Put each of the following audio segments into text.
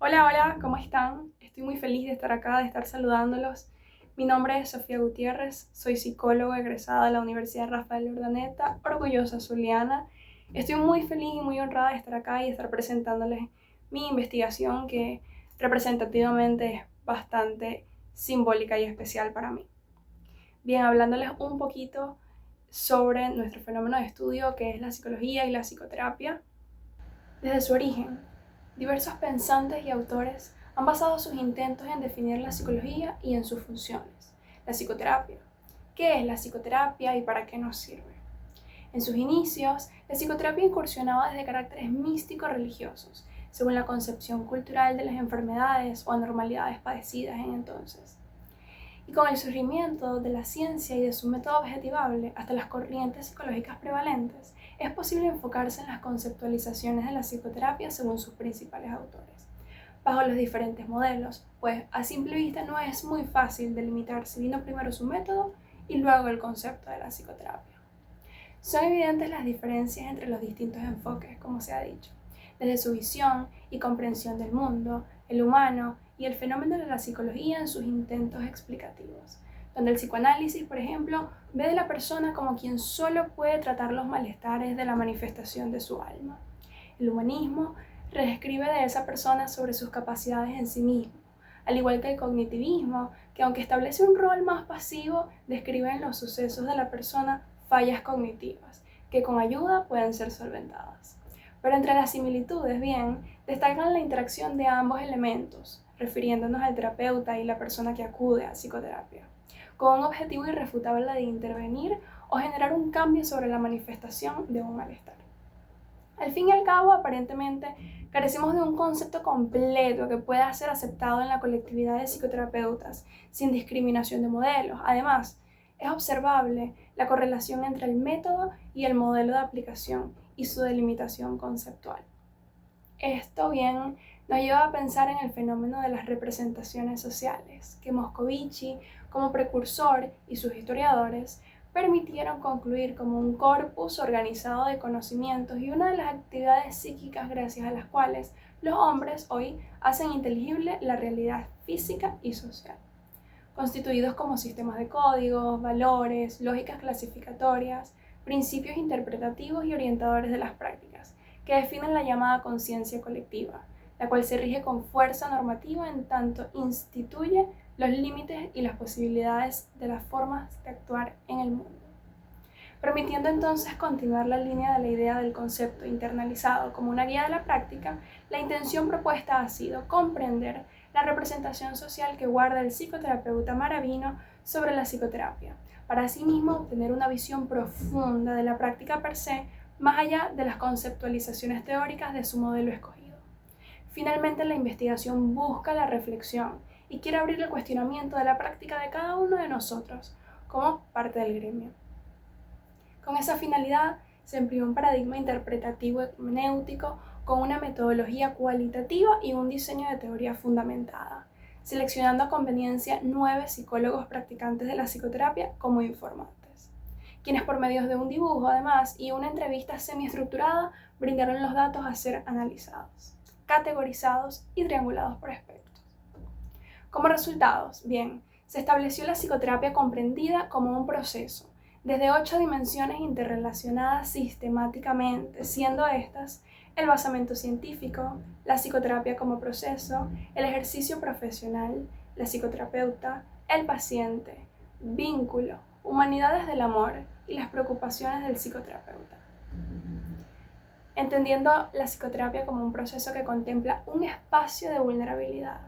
Hola, hola, ¿cómo están? Estoy muy feliz de estar acá, de estar saludándolos. Mi nombre es Sofía Gutiérrez, soy psicóloga egresada de la Universidad Rafael Urdaneta, orgullosa zuliana. Estoy muy feliz y muy honrada de estar acá y de estar presentándoles mi investigación que representativamente es bastante simbólica y especial para mí. Bien, hablándoles un poquito sobre nuestro fenómeno de estudio que es la psicología y la psicoterapia. Desde su origen, diversos pensantes y autores han basado sus intentos en definir la psicología y en sus funciones. La psicoterapia. ¿Qué es la psicoterapia y para qué nos sirve? En sus inicios, la psicoterapia incursionaba desde caracteres místico-religiosos, según la concepción cultural de las enfermedades o anormalidades padecidas en entonces. Y con el surgimiento de la ciencia y de su método objetivable hasta las corrientes psicológicas prevalentes, es posible enfocarse en las conceptualizaciones de la psicoterapia según sus principales autores, bajo los diferentes modelos, pues a simple vista no es muy fácil delimitar si vino primero su método y luego el concepto de la psicoterapia. Son evidentes las diferencias entre los distintos enfoques, como se ha dicho, desde su visión y comprensión del mundo, el humano y el fenómeno de la psicología en sus intentos explicativos, donde el psicoanálisis, por ejemplo, ve a la persona como quien solo puede tratar los malestares de la manifestación de su alma. El humanismo reescribe de esa persona sobre sus capacidades en sí mismo, al igual que el cognitivismo, que aunque establece un rol más pasivo, describe en los sucesos de la persona fallas cognitivas, que con ayuda pueden ser solventadas. Pero entre las similitudes, bien, destacan la interacción de ambos elementos, refiriéndonos al terapeuta y la persona que acude a psicoterapia, con un objetivo irrefutable de intervenir o generar un cambio sobre la manifestación de un malestar. Al fin y al cabo, aparentemente, carecemos de un concepto completo que pueda ser aceptado en la colectividad de psicoterapeutas, sin discriminación de modelos. Además, es observable la correlación entre el método y el modelo de aplicación y su delimitación conceptual. Esto bien nos lleva a pensar en el fenómeno de las representaciones sociales, que Moscovici, como precursor, y sus historiadores permitieron concluir como un corpus organizado de conocimientos y una de las actividades psíquicas gracias a las cuales los hombres hoy hacen inteligible la realidad física y social, constituidos como sistemas de códigos, valores, lógicas clasificatorias, principios interpretativos y orientadores de las prácticas, que definen la llamada conciencia colectiva, la cual se rige con fuerza normativa en tanto instituye los límites y las posibilidades de las formas de actuar en el mundo. Permitiendo entonces continuar la línea de la idea del concepto internalizado como una guía de la práctica, la intención propuesta ha sido comprender la representación social que guarda el psicoterapeuta Maravino sobre la psicoterapia, para asimismo obtener una visión profunda de la práctica per se, más allá de las conceptualizaciones teóricas de su modelo escogido. Finalmente, la investigación busca la reflexión y quiere abrir el cuestionamiento de la práctica de cada uno de nosotros como parte del gremio. Con esa finalidad, se empleó un paradigma interpretativo hermenéutico con una metodología cualitativa y un diseño de teoría fundamentada, seleccionando a conveniencia 9 psicólogos practicantes de la psicoterapia como informantes, quienes por medio de un dibujo, además, y una entrevista semiestructurada, brindaron los datos a ser analizados, categorizados y triangulados por aspectos. Como resultados, bien, se estableció la psicoterapia comprendida como un proceso, desde 8 dimensiones interrelacionadas sistemáticamente, siendo estas el basamento científico, la psicoterapia como proceso, el ejercicio profesional, la psicoterapeuta, el paciente, vínculo, humanidades del amor y las preocupaciones del psicoterapeuta. Entendiendo la psicoterapia como un proceso que contempla un espacio de vulnerabilidad,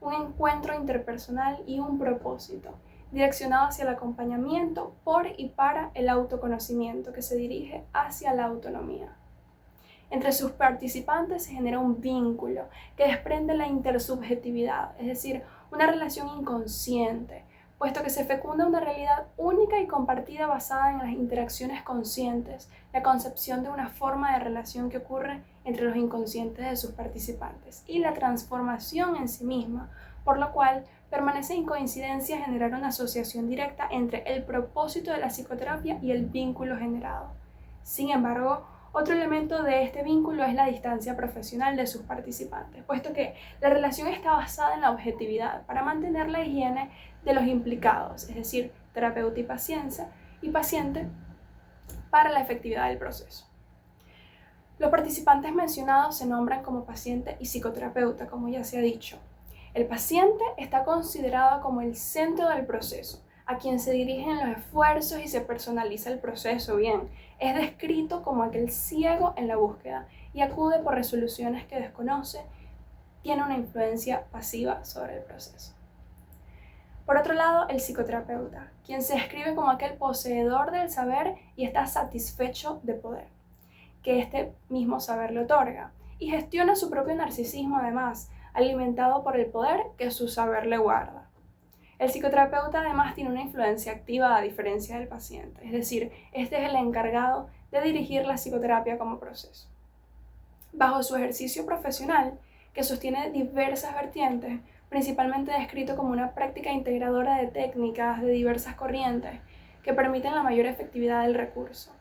un encuentro interpersonal y un propósito, direccionado hacia el acompañamiento por y para el autoconocimiento que se dirige hacia la autonomía. Entre sus participantes se genera un vínculo que desprende la intersubjetividad, es decir, una relación inconsciente, puesto que se fecunda una realidad única y compartida basada en las interacciones conscientes, la concepción de una forma de relación que ocurre entre los inconscientes de sus participantes y la transformación en sí misma, por lo cual permanece en coincidencia generar una asociación directa entre el propósito de la psicoterapia y el vínculo generado. Sin embargo, Otro elemento de este vínculo es la distancia profesional de sus participantes, puesto que la relación está basada en la objetividad para mantener la higiene de los implicados, es decir, terapeuta y paciente para la efectividad del proceso. Los participantes mencionados se nombran como paciente y psicoterapeuta, como ya se ha dicho. El paciente está considerado como el centro del proceso, a quien se dirigen los esfuerzos y se personaliza el proceso bien. Es descrito como aquel ciego en la búsqueda y acude por resoluciones que desconoce, tiene una influencia pasiva sobre el proceso. Por otro lado, el psicoterapeuta, quien se describe como aquel poseedor del saber y está satisfecho de poder, que este mismo saber le otorga, y gestiona su propio narcisismo además, alimentado por el poder que su saber le guarda. El psicoterapeuta además tiene una influencia activa a diferencia del paciente, es decir, este es el encargado de dirigir la psicoterapia como proceso. Bajo su ejercicio profesional, que sostiene diversas vertientes, principalmente descrito como una práctica integradora de técnicas de diversas corrientes que permiten la mayor efectividad del recurso.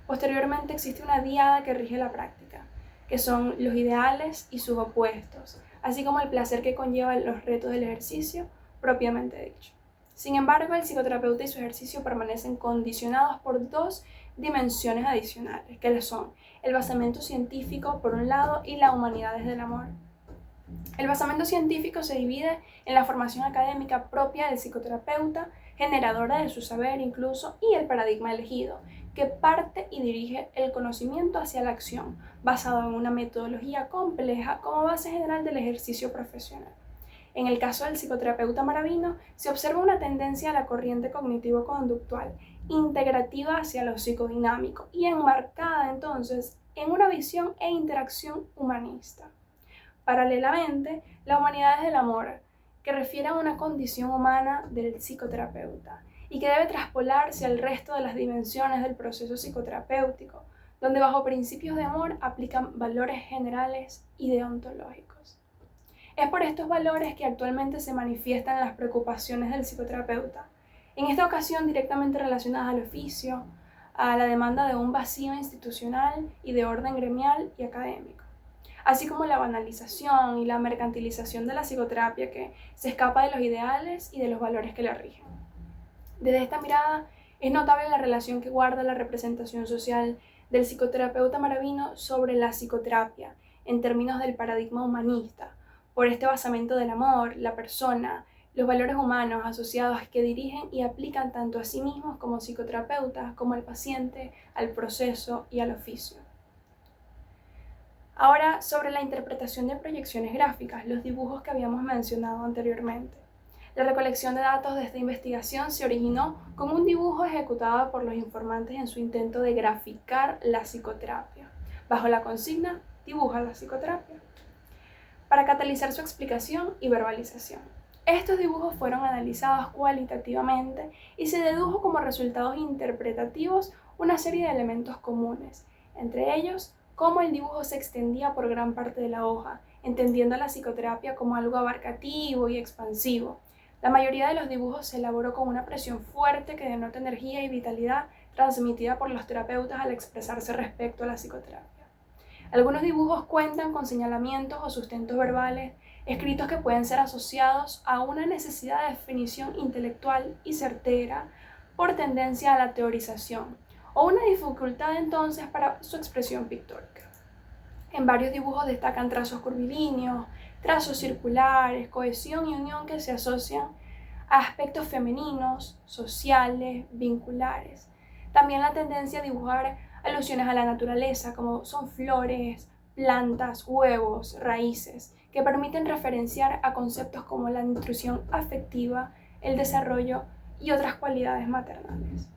Posteriormente existe una diada que rige la práctica, que son los ideales y sus opuestos, así como el placer que conllevan los retos del ejercicio propiamente dicho. Sin embargo, el psicoterapeuta y su ejercicio permanecen condicionados por dos dimensiones adicionales, que son el basamento científico por un lado y la humanidad desde el amor. El basamento científico se divide en la formación académica propia del psicoterapeuta, generadora de su saber incluso, y el paradigma elegido, que parte y dirige el conocimiento hacia la acción, basado en una metodología compleja como base general del ejercicio profesional. En el caso del psicoterapeuta maravino, se observa una tendencia a la corriente cognitivo-conductual, integrativa hacia lo psicodinámico y enmarcada entonces en una visión e interacción humanista. Paralelamente, la humanidad es del amor, que refiere a una condición humana del psicoterapeuta y que debe traspolarse al resto de las dimensiones del proceso psicoterapéutico, donde bajo principios de amor aplican valores generales y deontológicos. Es por estos valores que actualmente se manifiestan las preocupaciones del psicoterapeuta, en esta ocasión directamente relacionadas al oficio, a la demanda de un vacío institucional y de orden gremial y académico, así como la banalización y la mercantilización de la psicoterapia que se escapa de los ideales y de los valores que la rigen. Desde esta mirada es notable la relación que guarda la representación social del psicoterapeuta maravino sobre la psicoterapia en términos del paradigma humanista, por este basamento del amor, la persona, los valores humanos asociados que dirigen y aplican tanto a sí mismos como psicoterapeutas, como al paciente, al proceso y al oficio. Ahora, sobre la interpretación de proyecciones gráficas, los dibujos que habíamos mencionado anteriormente. La recolección de datos de esta investigación se originó con un dibujo ejecutado por los informantes en su intento de graficar la psicoterapia, bajo la consigna "Dibuja la psicoterapia", para catalizar su explicación y verbalización. Estos dibujos fueron analizados cualitativamente y se dedujo como resultados interpretativos una serie de elementos comunes, entre ellos cómo el dibujo se extendía por gran parte de la hoja, entendiendo la psicoterapia como algo abarcativo y expansivo. La mayoría de los dibujos se elaboró con una presión fuerte que denota energía y vitalidad transmitida por los terapeutas al expresarse respecto a la psicoterapia. Algunos dibujos cuentan con señalamientos o sustentos verbales escritos que pueden ser asociados a una necesidad de definición intelectual y certera por tendencia a la teorización, o una dificultad entonces para su expresión pictórica. En varios dibujos destacan trazos curvilíneos, trazos circulares, cohesión y unión que se asocian a aspectos femeninos, sociales, vinculares. También la tendencia a dibujar alusiones a la naturaleza, como son flores, plantas, huevos, raíces, que permiten referenciar a conceptos como la nutrición afectiva, el desarrollo y otras cualidades maternales.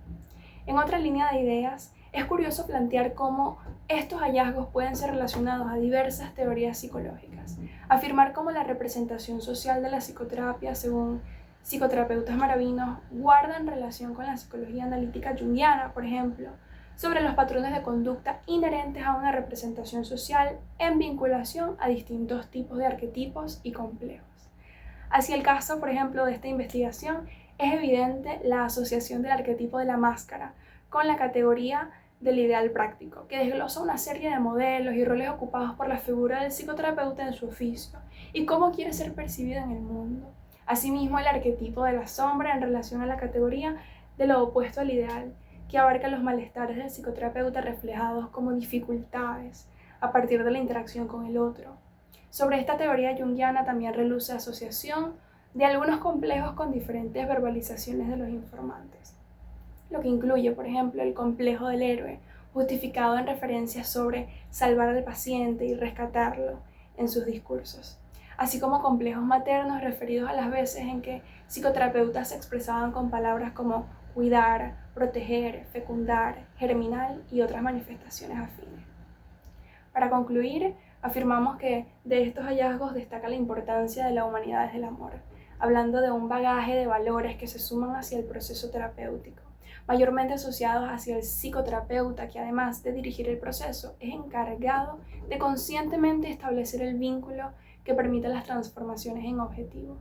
En otra línea de ideas, es curioso plantear cómo estos hallazgos pueden ser relacionados a diversas teorías psicológicas. Afirmar cómo la representación social de la psicoterapia, según psicoterapeutas maravinos, guardan relación con la psicología analítica junguiana, por ejemplo, sobre los patrones de conducta inherentes a una representación social en vinculación a distintos tipos de arquetipos y complejos. Hacia el caso, por ejemplo, de esta investigación, es evidente la asociación del arquetipo de la máscara con la categoría del ideal práctico, que desglosa una serie de modelos y roles ocupados por la figura del psicoterapeuta en su oficio y cómo quiere ser percibido en el mundo. Asimismo, el arquetipo de la sombra en relación a la categoría de lo opuesto al ideal, que abarca los malestares del psicoterapeuta reflejados como dificultades a partir de la interacción con el otro. Sobre esta teoría junguiana también reluce asociación de algunos complejos con diferentes verbalizaciones de los informantes, lo que incluye, por ejemplo, el complejo del héroe, justificado en referencias sobre salvar al paciente y rescatarlo en sus discursos, así como complejos maternos referidos a las veces en que psicoterapeutas se expresaban con palabras como cuidar, proteger, fecundar, germinal y otras manifestaciones afines. Para concluir, afirmamos que de estos hallazgos destaca la importancia de la humanidad desde el amor, hablando de un bagaje de valores que se suman hacia el proceso terapéutico, mayormente asociados hacia el psicoterapeuta, que además de dirigir el proceso, es encargado de conscientemente establecer el vínculo que permite las transformaciones en objetivo.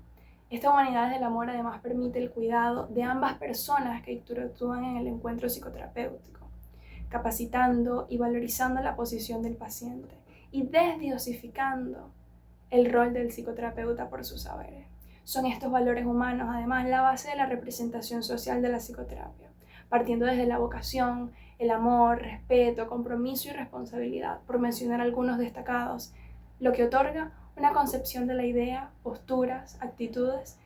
Esta humanidad del amor además permite el cuidado de ambas personas que interactúan en el encuentro psicoterapéutico, capacitando y valorizando la posición del paciente y desdiosificando el rol del psicoterapeuta por sus saberes. Son estos valores humanos además la base de la representación social de la psicoterapia, partiendo desde la vocación, el amor, respeto, compromiso y responsabilidad, por mencionar algunos destacados, lo que otorga una concepción de la idea, posturas, actitudes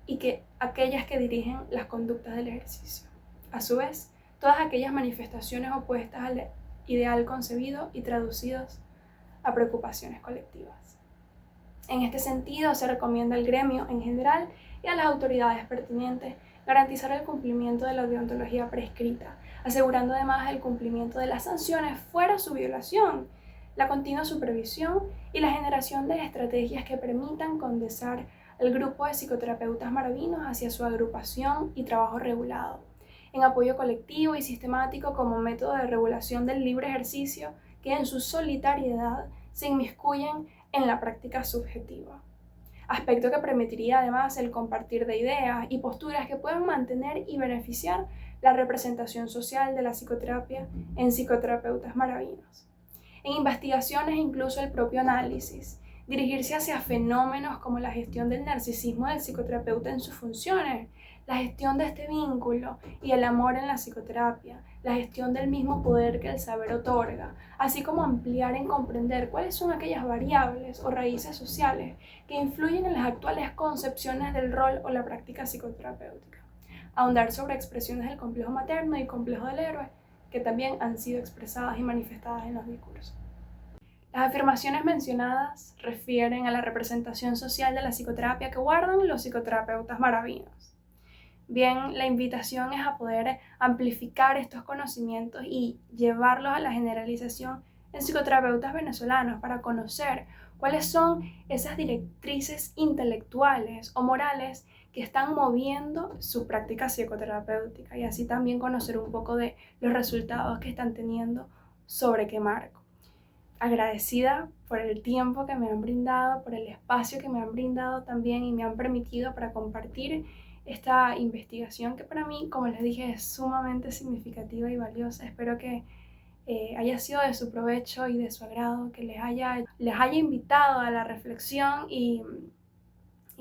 y aquellas que dirigen las conductas del ejercicio. A su vez, todas aquellas manifestaciones opuestas al ideal concebido y traducidos a preocupaciones colectivas. En este sentido, se recomienda al gremio en general y a las autoridades pertinentes garantizar el cumplimiento de la deontología prescrita, asegurando además el cumplimiento de las sanciones fuera su violación, la continua supervisión y la generación de estrategias que permitan condensar al grupo de psicoterapeutas maravinos hacia su agrupación y trabajo regulado, en apoyo colectivo y sistemático como método de regulación del libre ejercicio que en su solitariedad se inmiscuyen en la práctica subjetiva. Aspecto que permitiría además el compartir de ideas y posturas que puedan mantener y beneficiar la representación social de la psicoterapia en psicoterapeutas maravinos. En investigaciones incluso el propio análisis, dirigirse hacia fenómenos como la gestión del narcisismo del psicoterapeuta en sus funciones, la gestión de este vínculo y el amor en la psicoterapia, la gestión del mismo poder que el saber otorga, así como ampliar en comprender cuáles son aquellas variables o raíces sociales que influyen en las actuales concepciones del rol o la práctica psicoterapéutica. Ahondar sobre expresiones del complejo materno y complejo del héroe, que también han sido expresadas y manifestadas en los discursos. Las afirmaciones mencionadas refieren a la representación social de la psicoterapia que guardan los psicoterapeutas maravinos. Bien, la invitación es a poder amplificar estos conocimientos y llevarlos a la generalización en psicoterapeutas venezolanos para conocer cuáles son esas directrices intelectuales o morales que están moviendo su práctica psicoterapéutica y así también conocer un poco de los resultados que están teniendo sobre qué marco. Agradecida por el tiempo que me han brindado, por el espacio que me han brindado también y me han permitido para compartir esta investigación que para mí, como les dije, es sumamente significativa y valiosa. Espero que haya sido de su provecho y de su agrado, que les haya invitado a la reflexión y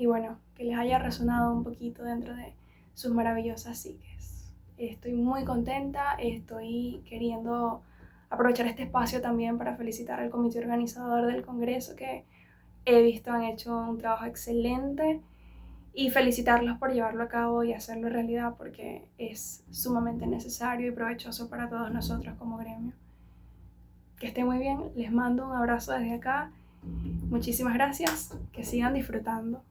bueno, que les haya resonado un poquito dentro de sus maravillosas psiques. Estoy muy contenta, estoy queriendo aprovechar este espacio también para felicitar al comité organizador del congreso que he visto han hecho un trabajo excelente y felicitarlos por llevarlo a cabo y hacerlo realidad porque es sumamente necesario y provechoso para todos nosotros como gremio. Que estén muy bien, les mando un abrazo desde acá, muchísimas gracias, que sigan disfrutando.